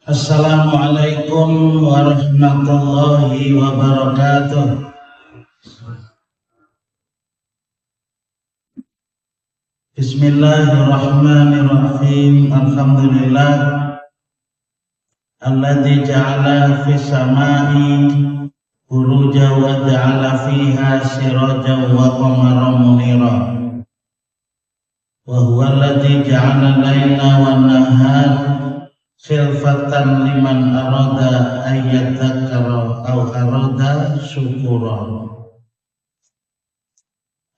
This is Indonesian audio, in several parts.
Assalamualaikum warahmatullahi wabarakatuh. Bismillahirrahmanirrahim. Alhamdulillah alladzi ja'ala fis samai buruja wa ja'ala fiha sirajan wa qamaran munira. Wa huwa alladzi ja'ala al-laila wan nahara khilfatan liman arada ayyadzakara aw arada syukura.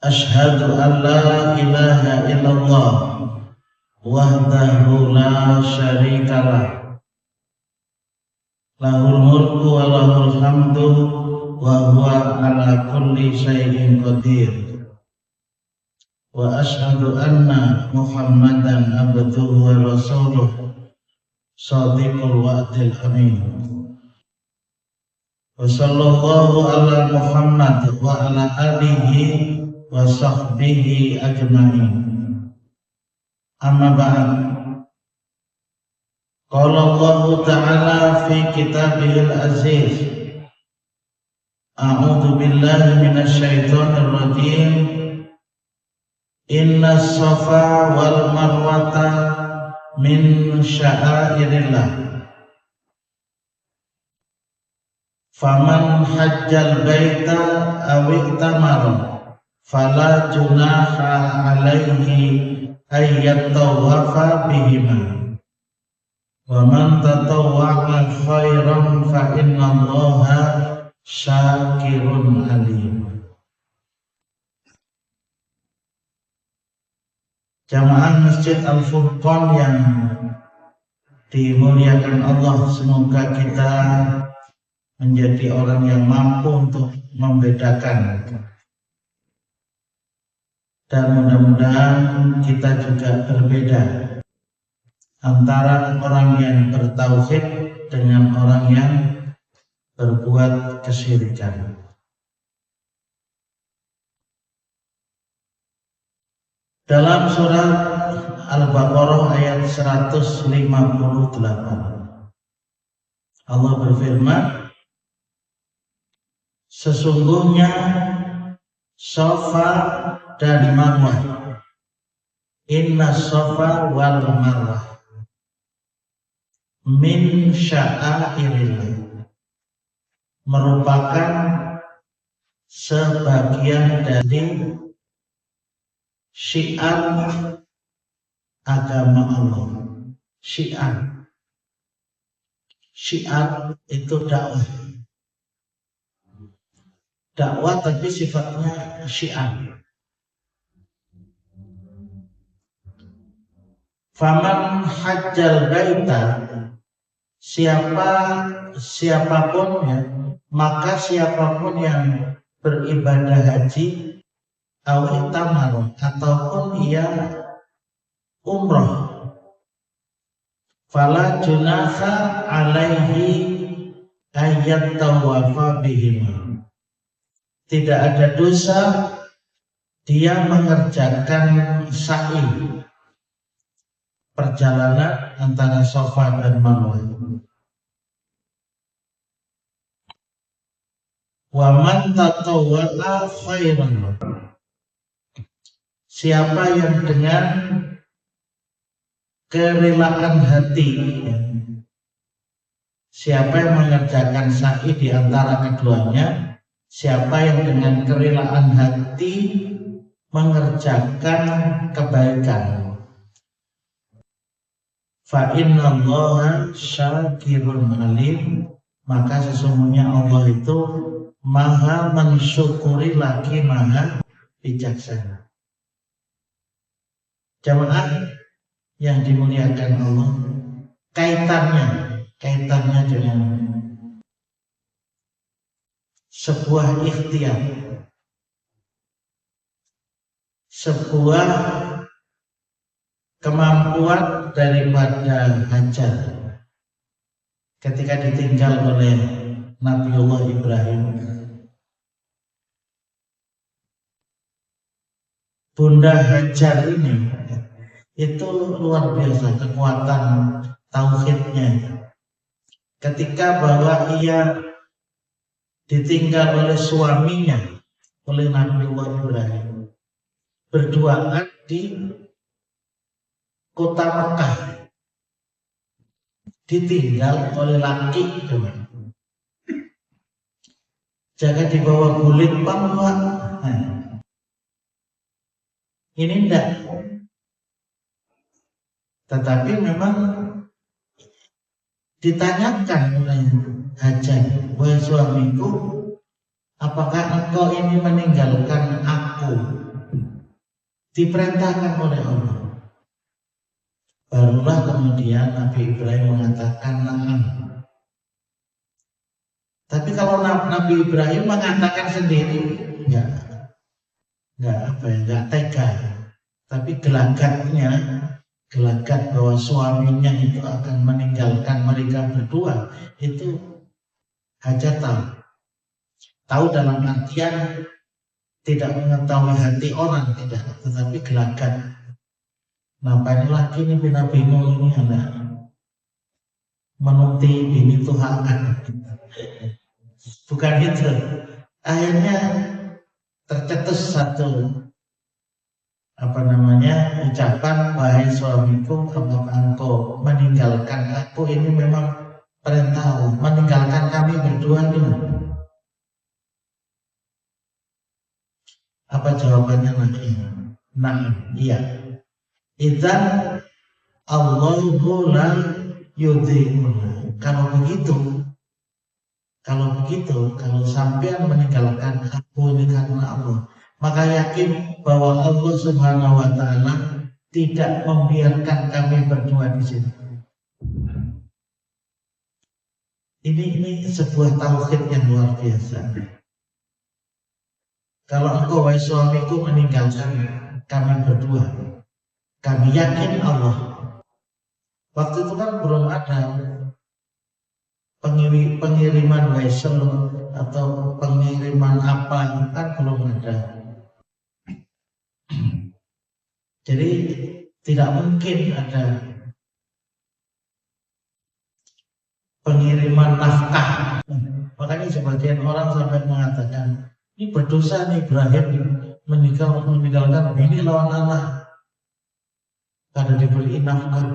Asyhadu an la ilaha illallah wahdahu la syarikalah, lahul mulku wa lahul hamdu wa huwa ala kulli syai'in qadir. Wa asyhadu anna Muhammadan abduhu wa rasuluh shadiqul wa'dil amin. Wa sallallahu ala Muhammad wa ala alihi wa sahbihi ajma'in. Amma ba'd. Qala Allah ta'ala fi kitabihil aziz. A'udzu billahi minasy syaithanir rajim. Inna safa wal marwata min sya'airillah. Faman hajjal baita aw i'tamara fala junaha alaihi ayyatawafa bihima. Wa man tatawwa'a khairan fa innallaha syakirun alim. Jamaah Masjid Al-Furqan yang dimuliakan Allah, semoga kita menjadi orang yang mampu untuk membedakan, dan mudah-mudahan kita juga berbeda antara orang yang bertauhid dengan orang yang berbuat kesyirikan. Dalam surat Al-Baqarah ayat 158 Allah berfirman, sesungguhnya Safa dan Marwah, inna Safa wal Marwah min sya'airillah, merupakan sebagian dari syiar agama Allah. Syiar itu dakwah. Dakwah tapi sifatnya syiar. Faman hajjal baita, siapapun ya, maka siapapun yang beribadah haji atau tamar ataupun ia umrah, fala junaha alaihi ayat tawafa bihima, tidak ada dosa dia mengerjakan sa'i, perjalanan antara Safa dan Marwah. Wa man tatawwa'a khairan, siapa yang dengan kerelaan hati, siapa yang mengerjakan sa'i di antara keduanya, siapa yang dengan kerelaan hati mengerjakan kebaikan, fa innallaha syakirun alim, maka sesungguhnya Allah itu maha mensyukuri lagi maha bijaksana. Jamaah yang dimuliakan Allah, kaitannya dengan sebuah ikhtiar, sebuah kemampuan daripada Hajar ketika ditinggal oleh Nabiullah Ibrahim. Bunda Hajar ini itu luar biasa kekuatan tauhidnya. ketika bahwa ia ditinggal oleh suaminya, oleh Nabi Ibrahim, berduaan di kota Mekah, ditinggal oleh laki, jangan dibawa kulit bahwa ini enggak. Tetapi memang ditanyakan oleh Hajar, wahai suamiku, apakah engkau ini meninggalkan aku? Diperintahkan oleh Allah. Barulah kemudian Nabi Ibrahim mengatakan na'am. Tapi kalau Nabi Ibrahim mengatakan sendiri, enggak tega. Tapi gelagat bahwa suaminya itu akan meninggalkan mereka berdua, itu Hajar tahu dalam artian tidak mengetahui hati orang, tidak, tetapi gelagat. Nampaknya laki ini Nabi Nuh ini ada menuti bini Tuhan, bukan itu. Akhirnya tercetus satu ucapan, wahai suamiku, apakah engkau meninggalkan aku? Ini memang perintah, meninggalkan kami berdua ini. Apa jawabannya nanti? Nah, iya. Idzan Allahu la yudhi'una. Kalau begitu, kalau sampean meninggalkan aku ini karena Allah, maka yakin bahwa Allah Subhanahu wa Ta'ala tidak membiarkan kami berdua di sini. Ini sebuah tauhid yang luar biasa. Kalau engkau wahai suamiku meninggalkan kami berdua, kami yakin Allah. Waktu itu kan belum ada pengiriman wesel atau pengiriman apa, kan belum ada. Jadi tidak mungkin ada pengiriman nafkah. Makanya sebagian orang sampai mengatakan, ini berdosa nih Ibrahim meninggalkan bini lawan anak karena diberi nafkah.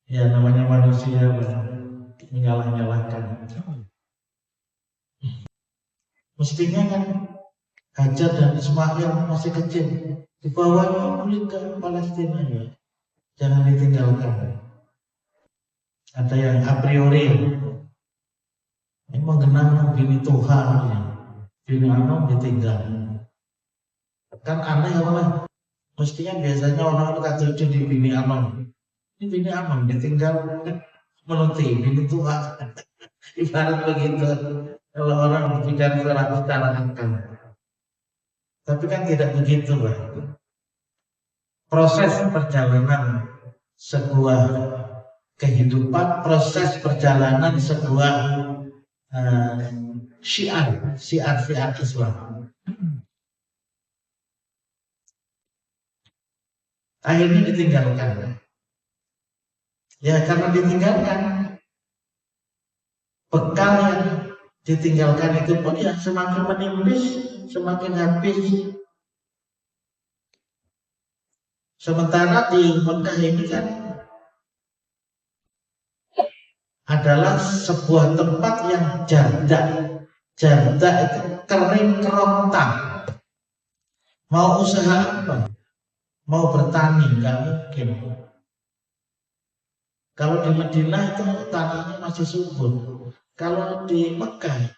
Ya namanya manusia menyalah-nyalahkan. Mestinya kan Hajar dan Ismail masih kecil, dibawanya kulit ke Palestina, ya. Jangan ditinggalkan. Ada yang a priori ini menggenang bini Tuhan, ya. Bini Anom ditinggal. Kan aneh orang, mestinya biasanya orang kata di bini Anom. Ini bini Anom ditinggal menuti bini Tuhan. Ibarat begitu kalau orang berbicara secara akal. Tapi kan tidak begitu, Pak. Proses perjalanan sebuah kehidupan, proses perjalanan sebuah syiar Islam. Akhirnya ditinggalkan. Ya karena ditinggalkan, bekal yang ditinggalkan itu pun ya semakin menipis, semakin habis. Sementara di Mekah ini kan adalah sebuah tempat yang jarda itu kering kerontang. Mau usaha apa? Mau bertani nggak mungkin. Kalau di Madinah itu tanahnya masih subur. Kalau di Mekah,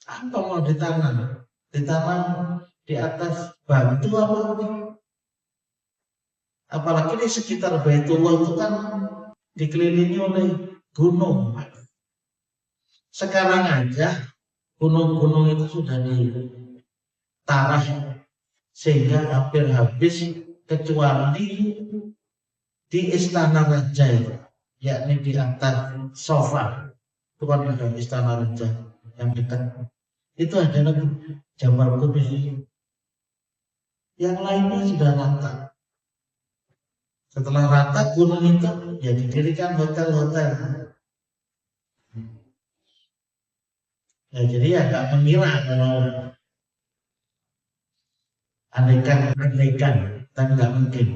apa mau ditanam? Ditanam di atas batu apa? Apalagi di sekitar Baitullah itu kan dikelilingi oleh gunung. Sekarang aja gunung-gunung itu sudah ditarah sehingga hampir habis, kecuali di Istana Raja itu, yakni di atas sofa. Itu kan ada Istana Raja yang dekat. Itu adalah Jabal Qubis. Yang lainnya sudah rata. Setelah rata gunung itu, ya didirikan hotel-hotel. Ya, jadi ya nggak mengira kalau andaikan, tapi nggak mungkin.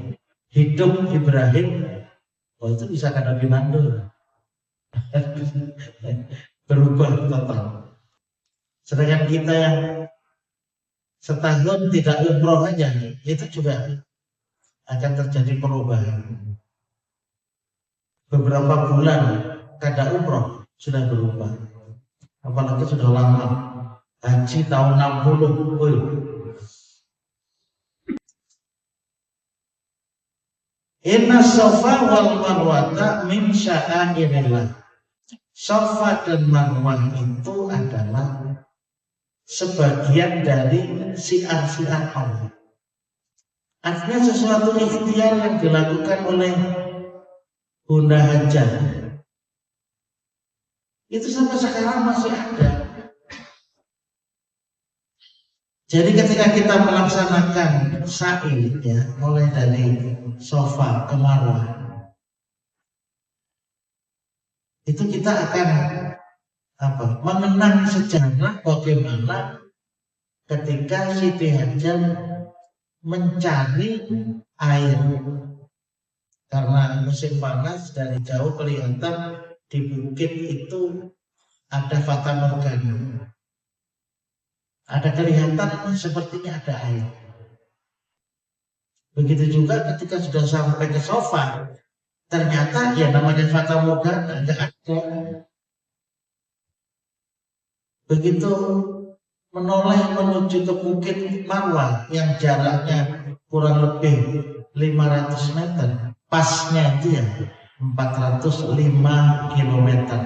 Hidup Ibrahim, oh itu bisa kena mandul. Berubah total. Sedangkan kita yang setahun tidak umroh aja, itu juga akan terjadi perubahan. Beberapa bulan kada umroh sudah berubah. Apalagi sudah lama. Haji tahun 60. Woy. Inna Safa wal Marwata min sya'airillah. Safa dan Marwah itu adalah sebagian dari syiar-syiar Allah. Artinya sesuatu ikhtiar yang dilakukan oleh Bunda Hajar itu sampai sekarang masih ada. Jadi ketika kita melaksanakan sa'i, ya, mulai dari Safa ke Marwah, itu kita akan mengenang sejarah bagaimana ketika Siti Hajar mencari air karena musim panas. Dari jauh kelihatan di bukit itu ada fata morgana, ada kelihatan sepertinya ada air. Begitu juga ketika sudah sampai ke Safa, ternyata ya namanya fata morgana nggak ada. Begitu menoleh menuju ke bukit Marwah yang jaraknya kurang lebih 500 meter, pasnya itu ya 405 kilometer,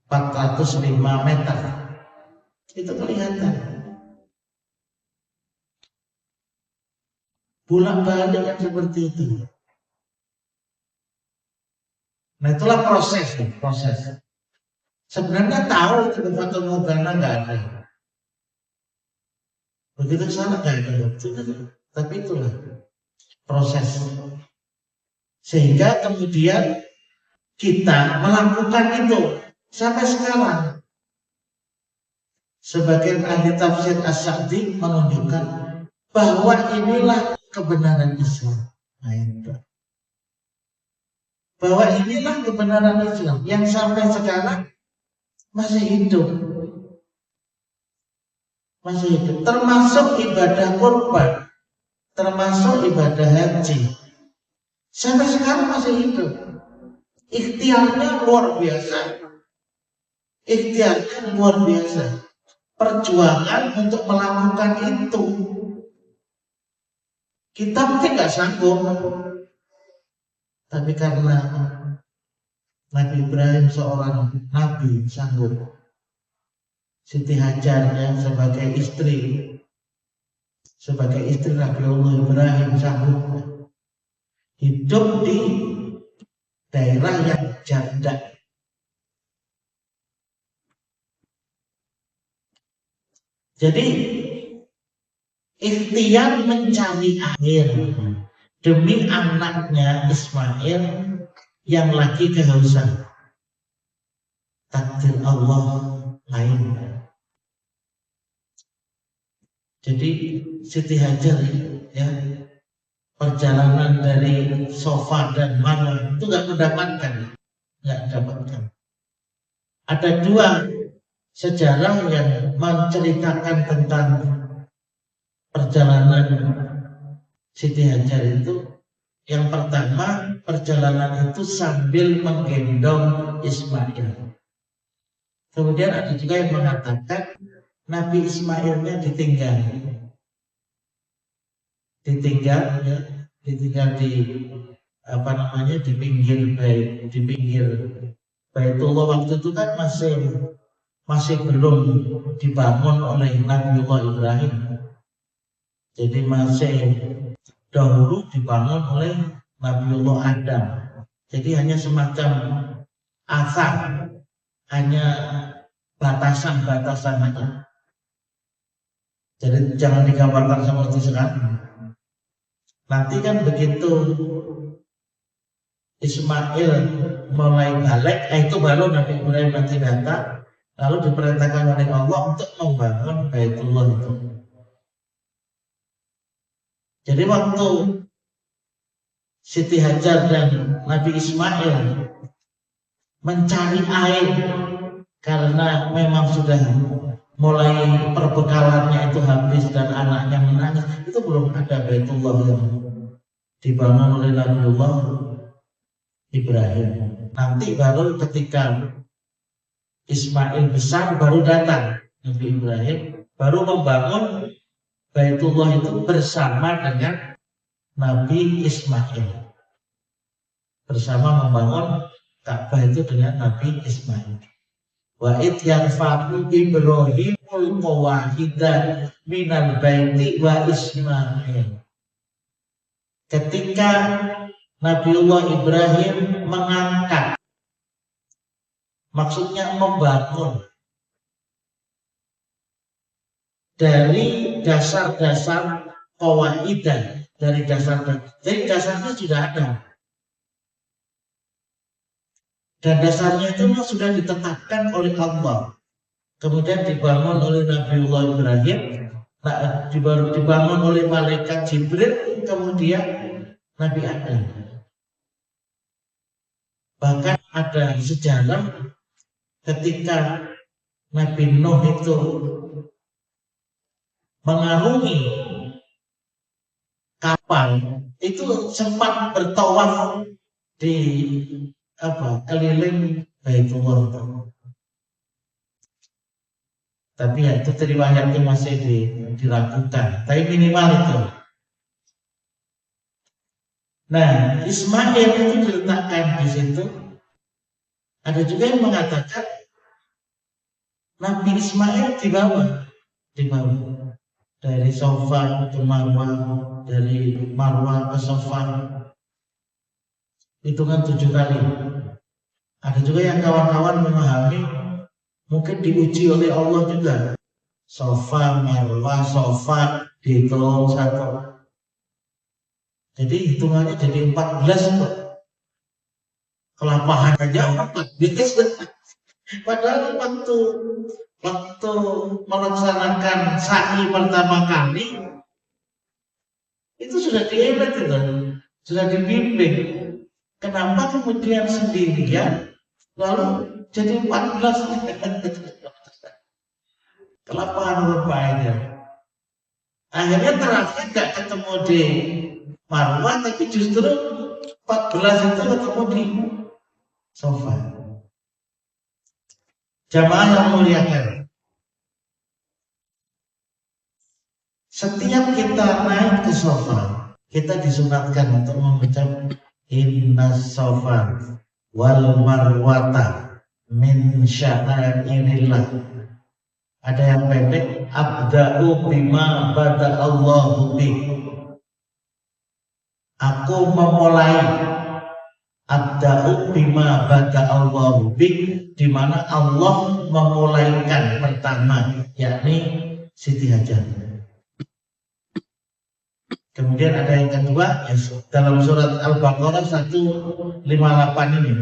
405 meter, itu kelihatan bolak-balik yang seperti itu. Nah itulah proses. Sebenarnya tahu itu fata morgana nggak ada. Begitu sana nggak ada, tapi itulah proses. Sehingga kemudian kita melakukan itu sampai sekarang. Sebagian ahli tafsir As-Sa'di menunjukkan bahwa inilah kebenaran Islam. Nah, itu. Bahwa inilah kebenaran Islam yang sampai sekarang masih hidup. Masih hidup. Termasuk ibadah kurban, termasuk ibadah haji. Sampai sekarang masih hidup. Ikhtiarnya luar biasa. Perjuangan untuk melakukan itu. Kita mungkin nggak sanggup, tapi karena Nabi Ibrahim seorang nabi sanggup. Siti Hajar yang sebagai istri Nabi Allah Ibrahim sanggup hidup di daerah yang janda. Jadi ikhtiar mencari air demi anaknya Ismail yang lagi kehausan. Takdir Allah lain. Jadi Siti Hajar ya, perjalanan dari Safa dan Marwah itu nggak mendapatkan. Ada dua sejarah yang menceritakan tentang perjalanan Siti Hajar itu. Yang pertama, perjalanan itu sambil menggendong Ismail. Kemudian ada juga yang mengatakan Nabi Ismailnya ditinggal di pinggir Baitullah. Waktu itu kan masih belum dibangun oleh Nabiullah Ibrahim. Jadi masih dahulu dibangun oleh Nabiullah Adam. Jadi hanya semacam asar, hanya batasan aja. Jadi jangan digambarkan seperti sekarang. Nanti kan begitu Ismail mulai balik, itu baru Nabi Ibrahim nanti datang, lalu diperintahkan oleh Allah untuk membangun Baitullah itu. Jadi waktu Siti Hajar dan Nabi Ismail mencari air karena memang sudah mulai perbekalannya itu habis dan anaknya menangis, itu belum ada Baitullah yang dibangun oleh Nabiullah Ibrahim. Nanti baru ketika Ismail besar baru datang Nabi Ibrahim, baru membangun Baitullah itu bersama dengan Nabi Ismail. Bersama membangun Ka'bah itu dengan Nabi Ismail. Wa id yarfa'u Ibrahimul qawaida minal baiti wa Ismail. Ketika Nabiullah Ibrahim mengangkat, maksudnya membangun dari dasar-dasar qawaidah, dari jadi dasarnya sudah ada. Dan dasarnya itu sudah ditetapkan oleh Allah. Kemudian dibangun oleh Nabiullah Ibrahim, dibangun oleh malaikat Jibril, kemudian Nabi Adam. Bahkan ada sejarah ketika Nabi Nuh itu mengarungi kapal, itu sempat bertawaf di keliling Baitullah. Tapi ya itu riwayatnya masih diragukan. Tapi minimal itu. Nah, Ismail itu diletakkan di situ. Ada juga yang mengatakan Nabi Ismail dibawa dari Safa ke Marwah, dari Marwah ke Safa. Hitungan 7 kali. Ada juga yang kawan-kawan memahami mungkin diuji oleh Allah juga. Safa, Marwah, Safa dihitung 1. Jadi hitungannya jadi 14 tuh. Kelapahan aja 14. Padahal waktu melaksanakan sa'i pertama kali itu sudah dielet itu, sudah dibimbing. Kenapa kemudian sendirian lalu jadi 14? Kelapahan rupanya. Akhirnya terakhir gak ketemu di Marwah, tapi justru 14 itu ketemu di Safa. Jamaah yang muliakan, setiap kita naik ke Safa, kita disunatkan untuk mengucap Inna Safa wal Marwata min sya'airillah. Ada yang pendek, abda'u bima bada Allahu bi. Aku memulai, abda'u bima bada Allahu bi, di mana Allah memulaikan pertama, yakni Siti Hajar. Kemudian ada yang kedua, ya, dalam surat Al-Baqarah 158 ini.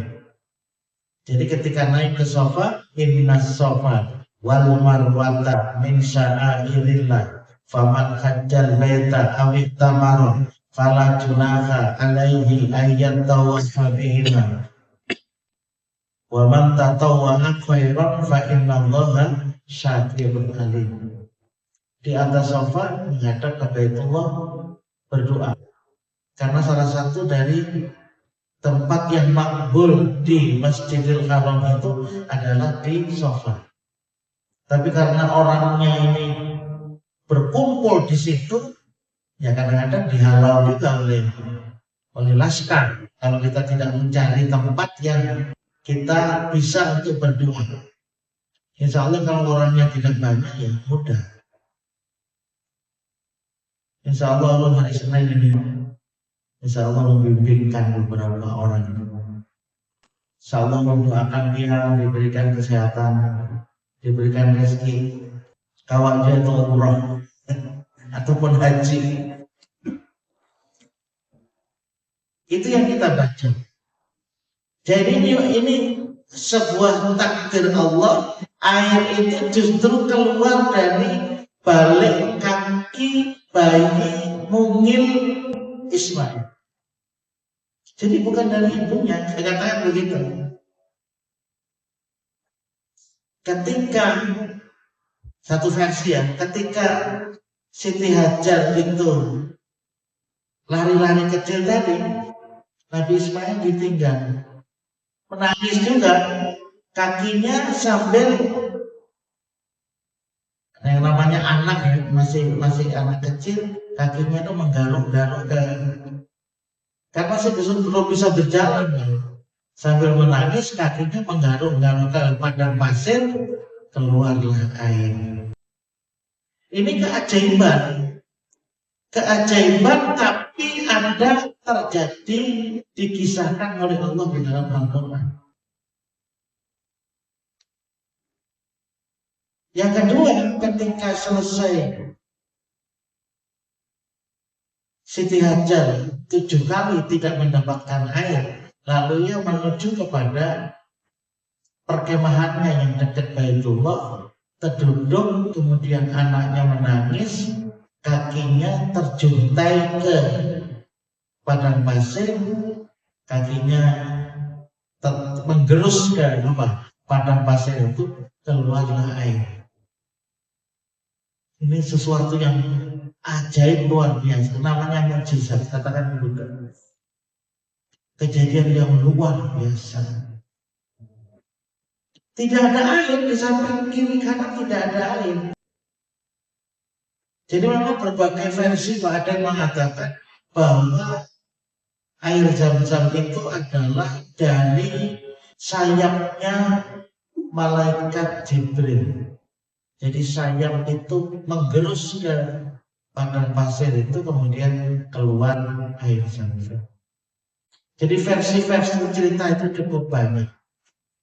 Jadi ketika naik ke Safa, inna Safa wal Marwata min sya'airillah, faman hajjal baita aw ihtamara fala junaha alaihi ayyan tawaffa bihima, wa man tatawwa'a khairan fa innallaha syakirun alim. Di atas Safa menghadap ke Baitullah, berdoa, karena salah satu dari tempat yang makbul di Masjidil Haram itu adalah di Safa. Tapi karena orangnya ini berkumpul di situ, ya kadang-kadang dihalau juga oleh laskar kalau kita tidak mencari tempat yang kita bisa untuk berdoa. Insya Allah kalau orangnya tidak banyak, ya mudah. Insya Allah hari Senin ini, insya Allah membimbingkan beberapa orang. Insya Allah mendoakan dia diberikan kesehatan, diberikan rezeki, kawat dia itu umroh ataupun haji. Itu yang kita baca. Jadi ini sebuah takdir Allah, air itu justru keluar dari balik kaki bayi mungil Ismail. Jadi bukan dari ibunya, saya katakan begitu. Ketika satu versi ya, ketika Siti Hajar itu lari-lari kecil tadi, Nabi Ismail ditinggal. Menangis juga, kakinya sambil yang namanya anak ya, masih anak kecil, kakinya itu menggaruk-garuk karena masih belum bisa berjalan ya. Sambil menangis kakinya menggaruk-garuk ke padang pasir, keluarlah air. Ini keajaiban tapi ada terjadi dikisahkan oleh Allah di dalam Al-Quran. Yang kedua, ketika selesai Siti Hajar 7 kali tidak mendapatkan air, lalu ia menuju kepada perkemahannya yang dekat Baitullah, terduduk, kemudian anaknya menangis, kakinya terjuntai ke padang pasir, kakinya menggerus ke padang pasir itu, keluarlah air. Ini sesuatu yang ajaib luar biasa, namanya mukjizat, katakan begitu. Kejadian yang luar biasa. Tidak ada air di samping kiri kanan, tidak ada air. Jadi memang berbagai versi, ada yang mengatakan bahwa air Zam-Zam itu adalah dari sayapnya malaikat Jibril. Jadi sayap itu menggerus ke padang pasir itu, kemudian keluar air Zam-Zam. Jadi versi-versi cerita itu cukup banyak.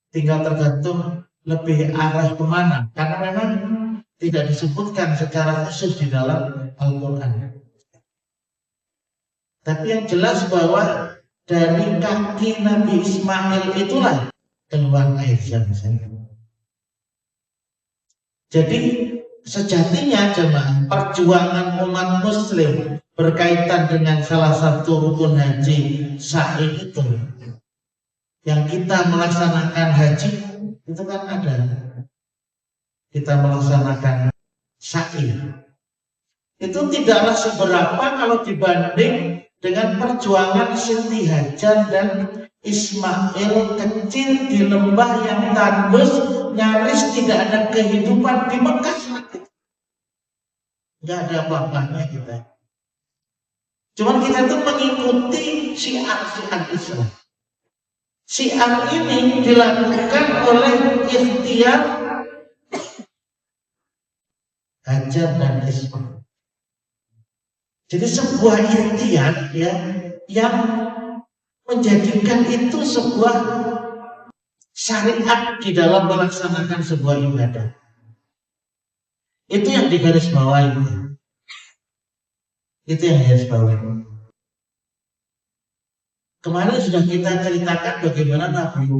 Tinggal tergantung lebih arah kemana. Karena memang tidak disebutkan secara khusus di dalam Al-Quran. Tapi yang jelas bahwa dari kaki Nabi Ismail itulah keluar air Zam-Zam. Jadi sejatinya jemaah, perjuangan umat muslim berkaitan dengan salah satu rukun haji sa'i itu, yang kita melaksanakan haji itu kan ada, kita melaksanakan sa'i itu tidaklah seberapa kalau dibanding dengan perjuangan Siti Hajar dan Ismail kecil di lembah yang tandus, nyaris tidak ada kehidupan di Mekah saat itu. Nggak ada apa-apanya kita. Cuman kita tuh mengikuti syiar Islam. Syiar ini dilakukan oleh ikhtiar Hajar dan Ismail. Jadi sebuah ikhtiar ya, yang menjadikan itu sebuah syariat di dalam melaksanakan sebuah ibadah. Itu yang digarisbawahi. Itu yang digarisbawahi. Kemarin sudah kita ceritakan bagaimana Nabi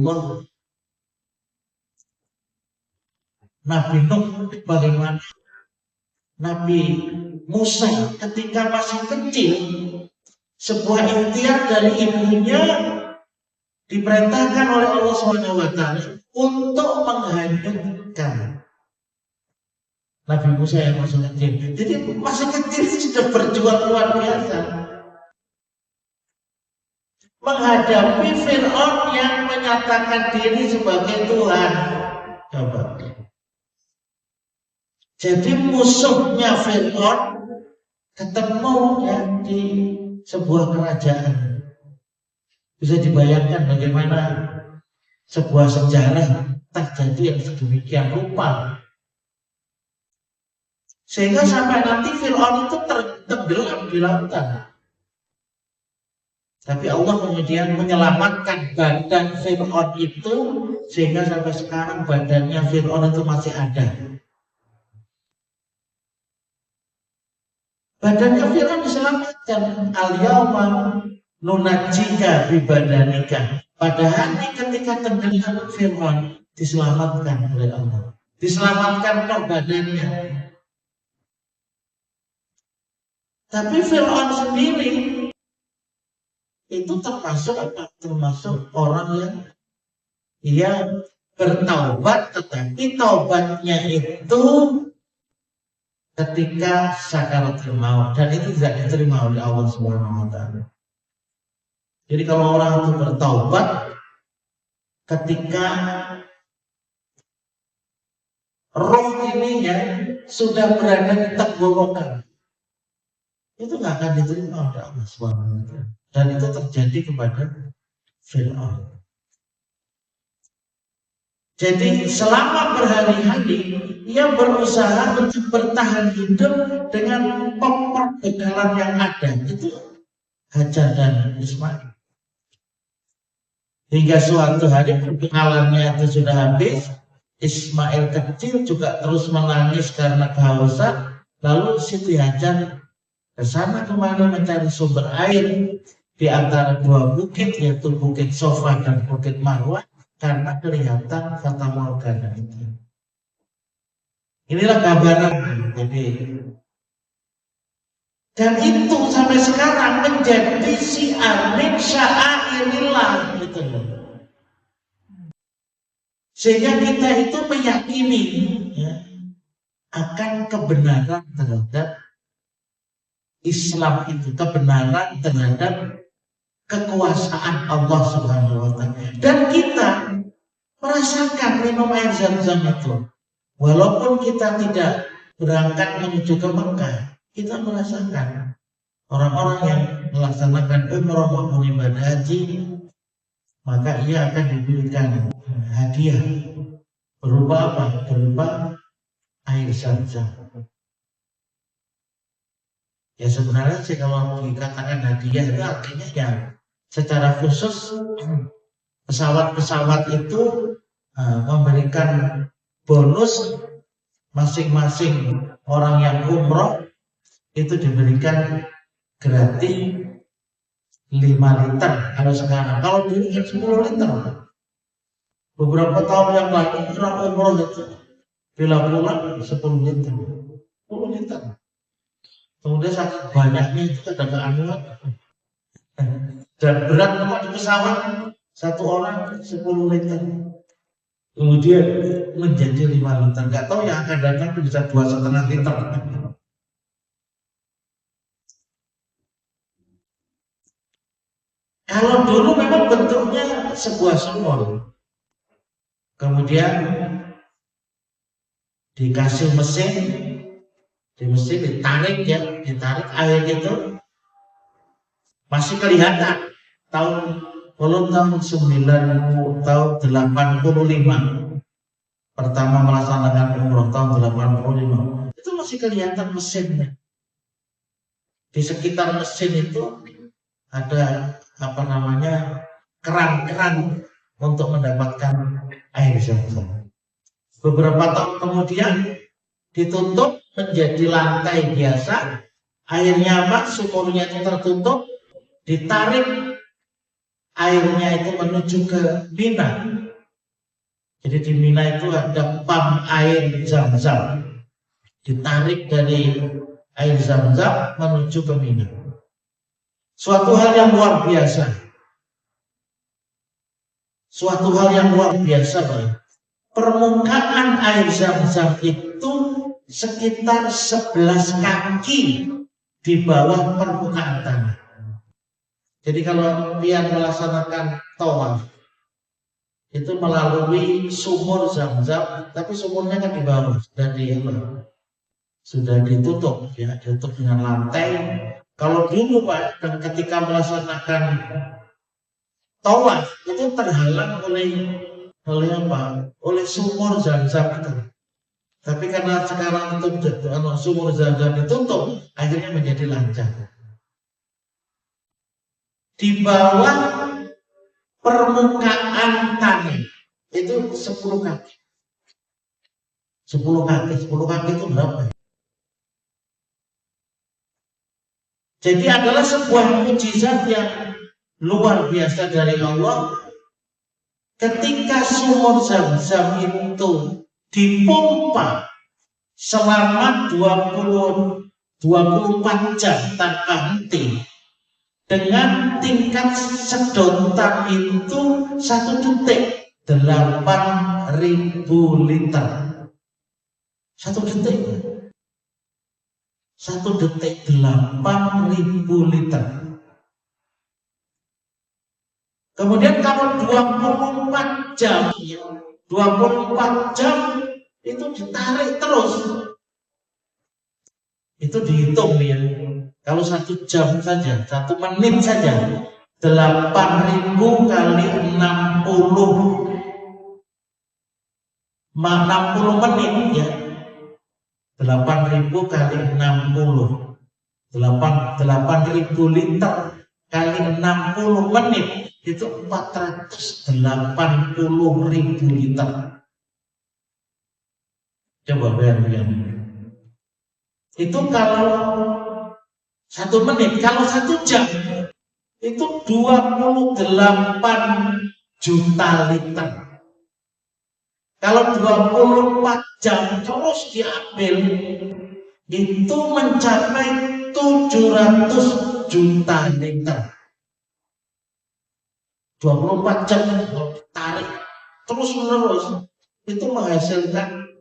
Nuh, bagaimana Nabi Musa ketika masih kecil, sebuah ikhtiar dari ibunya diperintahkan oleh Allah SWT untuk menghanyutkan Nabi Musa yang masih kecil. Jadi masih kecil sudah berjuang luar biasa menghadapi Fir'aun yang menyatakan diri sebagai Tuhan. Coba. Jadi musuhnya Fir'aun ketemu ya di sebuah kerajaan. Bisa dibayangkan bagaimana sebuah sejarah terjadi yang sedemikian rupa. Sehingga sampai nanti Fir'aun itu tenggelam di lautan. Tapi Allah kemudian menyelamatkan badan Fir'aun itu, sehingga sampai sekarang badannya Fir'aun itu masih ada. Badannya Fir'aun diselamatkan. Al-yawma nunajika bibadanika. Padahal ketika tenggelam Fir'aun diselamatkan oleh Allah, diselamatkan ke badannya. Tapi Fir'aun sendiri itu termasuk apa? Termasuk orang yang ia bertaubat, tetapi taubatnya itu ketika sakaratul maut, dan itu tidak diterima oleh Allah Subhanahu wa taala. Jadi kalau orang itu bertaubat ketika roh ininya sudah berada di tenggorokan, itu nggak akan diterima oleh Allah Subhanahu wa taala. Dan itu terjadi kepada Fir'aun. Jadi selama berhari-hari ia berusaha untuk bertahan hidup dengan perbekalan yang ada, itu Hajar dan Ismail. Hingga suatu hari perbekalannya itu sudah habis, Ismail kecil juga terus menangis karena kehausan. Lalu Siti Hajar ke sana kemari mencari sumber air di antara dua bukit, yaitu Bukit Sofa dan Bukit Marwah, karena kelihatan fata morgana itu. Inilah gambaran. Jadi, dan itu sampai sekarang menjadi syiar min sya'airillah gitu loh. Sehingga kita itu meyakini ya, akan kebenaran terhadap Islam itu, kebenaran terhadap kekuasaan Allah Subhanahu wa taala. Dan kita merasakan minum air Zam-Zam itu. Walaupun kita tidak berangkat menuju ke Mekah, kita merasakan orang-orang yang melaksanakan umrah maupun ibadah haji, maka ia akan diberikan hadiah berupa apa? Berupa air Zam-Zam. Ya sebenarnya sih kalau dikatakan hadiah itu artinya ya secara khusus pesawat-pesawat itu memberikan bonus masing-masing orang yang umroh itu diberikan gratis 5 liter kalau sekarang. Kalau dulu kan 10 liter. Beberapa tahun yang lalu orang umroh itu bila pulang 10 liter. 10 liter. Kemudian sangat banyaknya itu ada keanehan. Dan berat kalau di pesawat satu orang 10 liter. Kemudian menjadi 5 liter. Nggak tahu yang akan datang bisa 2,5 liter. Kalau dulu memang bentuknya sebuah sumur. Kemudian dikasih mesin, di mesin ditarik ya, ditarik air itu masih kelihatan tahun 90 tahun 85 pertama melaksanakan umroh tahun 85 itu masih kelihatan mesinnya. Di sekitar mesin itu ada apa namanya keran-keran untuk mendapatkan air Zam-Zam. Beberapa tahun kemudian ditutup menjadi lantai biasa, airnya apa? Sumurnya itu tertutup, ditarik airnya itu menuju ke Mina. Jadi di Mina itu ada pam air Zam-Zam, ditarik dari air Zam-Zam menuju ke Mina. Suatu hal yang luar biasa. Suatu hal yang luar biasa, Pak. Permukaan air Zam-Zam itu sekitar 11 kaki di bawah permukaan tanah. Jadi kalau dia melaksanakan tawaf itu melalui sumur Zam-Zam, tapi sumurnya kan di bawah dan sudah ditutup, ya, ditutup dengan lantai. Kalau dulu Pak, dan ketika melaksanakan tawaf itu terhalang oleh apa? Oleh sumur Zam-Zam itu. Tapi karena sekarang itu sumur Zam-Zam ditutup, akhirnya menjadi lancar. Di bawah permukaan tanah itu 10 kaki. 10 kaki itu berapa? Jadi adalah sebuah mukjizat yang luar biasa dari Allah. Ketika sumur Zam-Zam itu dipompa selama 24 jam tanpa henti, dengan tingkat sedotan itu 1 detik 8.000 liter. 1 detik 8.000 liter. Kemudian kalau 24 jam itu ditarik terus. Itu dihitung ya. Kalau 1 jam saja, 1 menit saja, 8.000 kali 60 menit ya. 8.000 kali 60, 8.000 liter kali 60 menit itu 480.000 liter. Coba bayangkan. Itu kalau 1 menit, kalau 1 jam itu 28 juta liter. Kalau 24 jam terus diambil, itu mencapai 700 juta liter. 24 jam tarik terus menerus, itu menghasilkan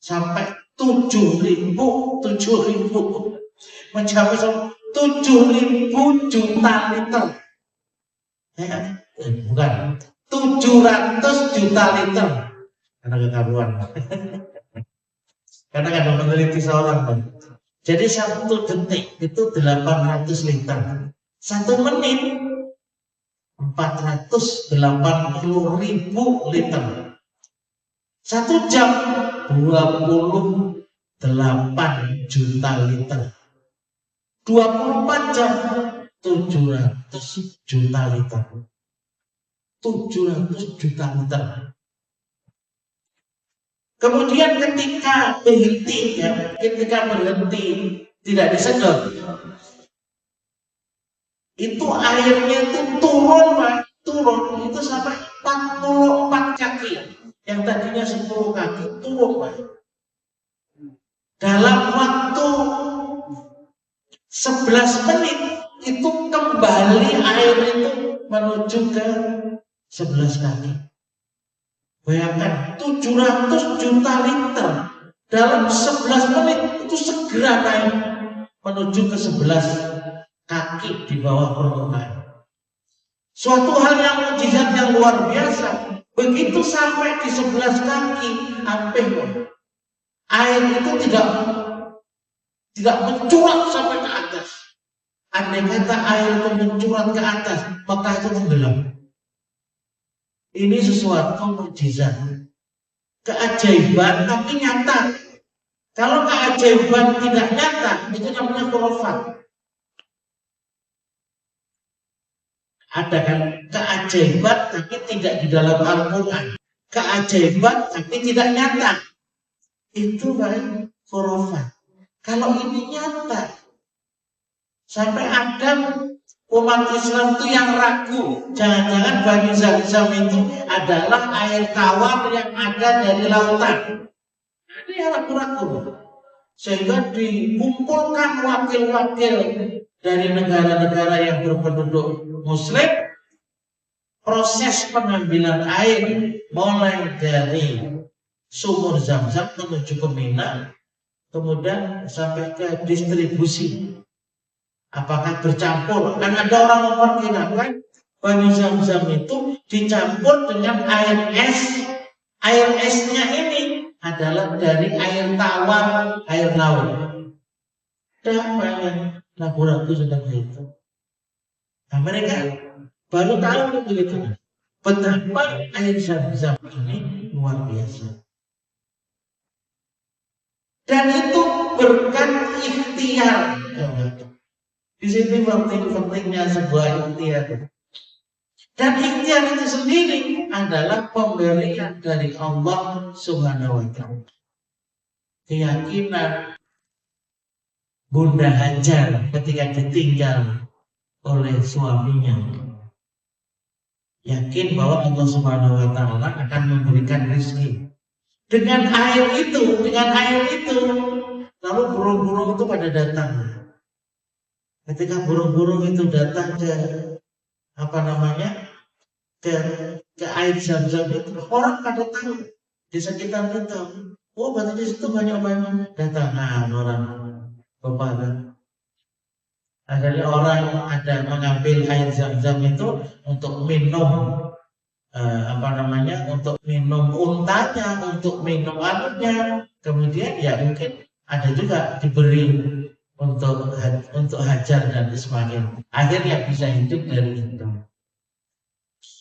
sampai 7.000 mencapai 7.000 juta liter. Bukan 700 juta liter. Karena kekaruan. Karena kan meneliti seorang Bang. Jadi 1 detik itu 800 liter. 1 menit 480.000 liter. 1 jam 28 juta liter. 24 jam 700 juta liter. 700 juta liter. Kemudian ketika berhenti tidak disedot, itu airnya itu turun itu sampai 44 kaki. Yang tadinya 10 kaki turun Pak. Dalam waktu 11 menit itu kembali air itu menuju ke 11 kaki. Bayangkan 700 juta liter dalam 11 menit itu segera naik menuju ke 11 kaki di bawah permukaan. Suatu hal yang mukjizat yang luar biasa. Begitu sampai di 11 kaki air itu tidak mencurat sampai ke atas. Andai kata air itu mencurat ke atas, maka itu tenggelam. Ini sesuatu mukjizat, keajaiban tapi nyata. Kalau keajaiban tidak nyata, itu namanya khurafat. Ada kan keajaiban tapi tidak di dalam Al-Quran, keajaiban tapi tidak nyata, itu kan khurafat. Kalau ini nyata, sampai ada umat Islam itu yang ragu, jangan-jangan Bani Zam-Zam itu adalah air tawar yang ada dari lautan. Ini yang ragu-ragu. Sehingga dikumpulkan wakil-wakil dari negara-negara yang berpenduduk Muslim. Proses pengambilan air mulai dari sumur Zam-Zam menuju ke Mina, kemudian sampai ke distribusi. Apakah bercampur? Kan ada orang memperkirakan Bani Zam-Zam itu dicampur dengan air es. Air esnya ini adalah dari air tawar, air laut. Dan banyak lagu-lagu sedang itu. Nah, mereka baru tahu begitu. Betapa air Zam-Zam ini luar biasa. Dan itu berkat ikhtiar. Di sini pentingnya sebuah ikhtiar. Dan ikhtiar itu sendiri adalah pemberian dari Allah Subhanahu wa Ta'ala. Keyakinan Bunda Hajar ketika ditinggal oleh suaminya yakin bahwa Allah Subhanahu wa taala akan memberikan rezeki. Dengan air itu, lalu burung-burung itu pada datang. Ketika burung-burung itu datang ke apa namanya? ke air Zam-Zam itu, orang pada tahu di sekitar kita. Oh, berarti di situ banyak datangan orang kepada. Jadi orang ada mengambil air Zam-Zam itu untuk minum untuk minum untanya, untuk minum anaknya. Kemudian ya mungkin ada juga diberi untuk Hajar dan Ismail. Akhirnya bisa hidup dari itu.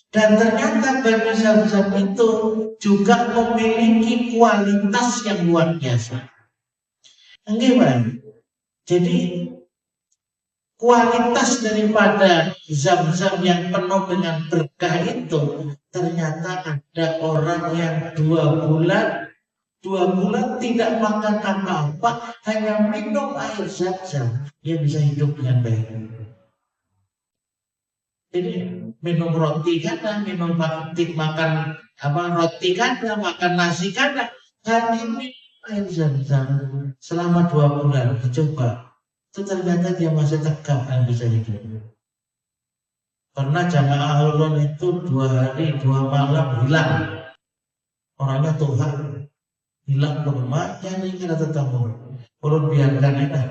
Dan ternyata Bani Zam-Zam itu juga memiliki kualitas yang luar biasa. Gimana? Jadi kualitas daripada Zam-Zam yang penuh dengan berkah itu, ternyata ada orang yang 2 bulan tidak makan apa-apa, hanya minum air Zam-Zam, dia bisa hidup dengan baik. Jadi minum roti kada, makan roti kada, makan nasi kada, hanya minum air Zam-Zam selama 2 bulan. Dicoba, itu ternyata dia masih tegak dan bisa hidup. Karena jamaah ulun itu 2 hari 2 malam hilang. Orangnya Tuhan hilang ke rumah, jadi kena tetamu. Ulun biarkan enak.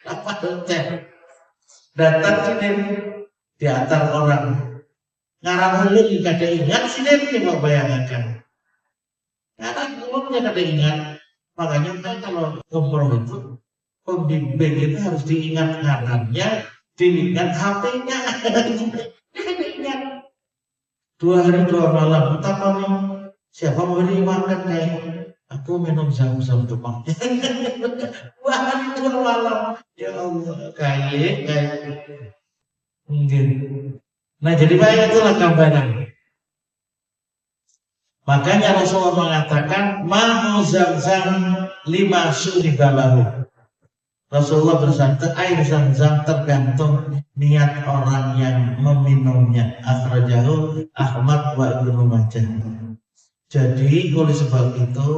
Apa hotel? Datang sini diantar orang. Ngarang ulun kada ingat sini coba bayangkan. Ngarang ulunnya kada ingat. Makanya kalau umroh itu pembimbing itu harus diingat ngarannya, diingat HP-nya. Diingat 2 hari 2 malam. Betapa siapa memberi makan kayak aku minum Zam-Zam tuh Pak. 2 hari 2 malam. Ya Allah, kayak mungkin. Nah, jadi baik itulah gambaran. Makanya Rasulullah mengatakan ma'u Zam-Zam 5 syuribalahu. Rasulullah bersabda, air Zam-Zam tergantung niat orang yang meminumnya. Akhrajahu Ahmad wa Ibnu Majah. Jadi oleh sebab itu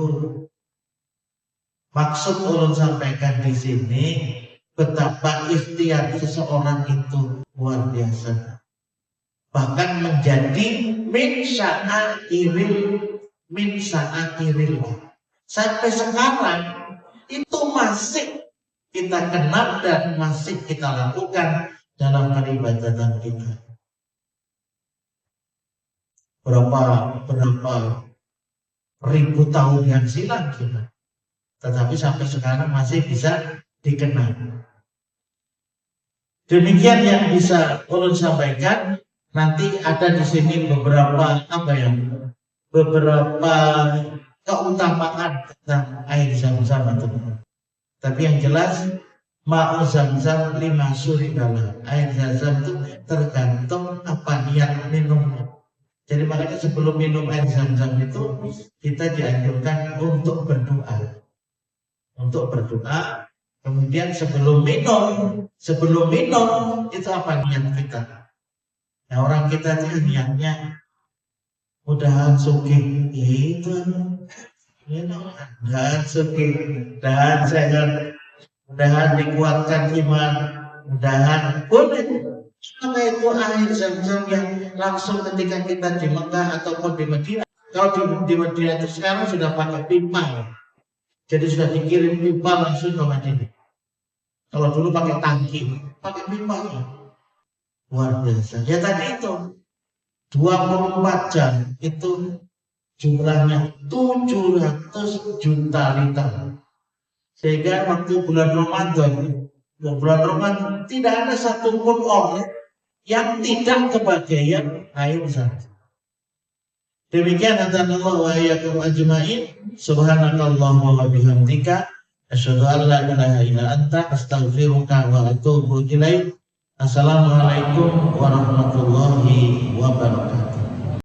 maksud ulun sampaikan di sini betapa ikhtiar seseorang itu luar biasa. Bahkan menjadi min sya'airil. Sampai sekarang itu masih kita kenal dan masih kita lakukan dalam peribadatan kita. Berapa ribu tahun yang silam kita, tetapi sampai sekarang masih bisa dikenal. Demikian yang bisa ulun sampaikan. Nanti ada di sini beberapa keutamaan tentang air Zam-Zam itu. Tapi yang jelas ma'u Zam-Zam 5 syuribalahu. Air Zam-Zam itu tergantung apa niat minumnya. Jadi makanya sebelum minum air Zam-Zam itu kita dianjurkan untuk berdoa. Kemudian sebelum minum itu apa niat kita? Nah, orang kita itu niatnya mudahan sugih itu, mudahan sugih, mudahan sehat, mudahan dikuatkan iman, mudahan boleh. Sama itu air Zam-Zam yang langsung ketika kita di Mekah ataupun di Madinah. Kalau di Madinah itu sekarang sudah pakai pipa, jadi sudah dikirim pipa langsung ke Madinah. Kalau dulu pakai tangki, pakai pipa. Luar biasa. Ya tadi itu 24 jam itu jumlahnya 700 juta liter. Sehingga waktu bulan Ramadan tidak ada satupun orang yang tidak kebagian air Zam-Zam. Demikian antara Allah wa iyyakum ajma'in. Subhanakallahumma wa bihamdika asyhadu an la ilaha illa anta astaghfiruka wa atubu ilaik. Assalamualaikum warahmatullahi wabarakatuh.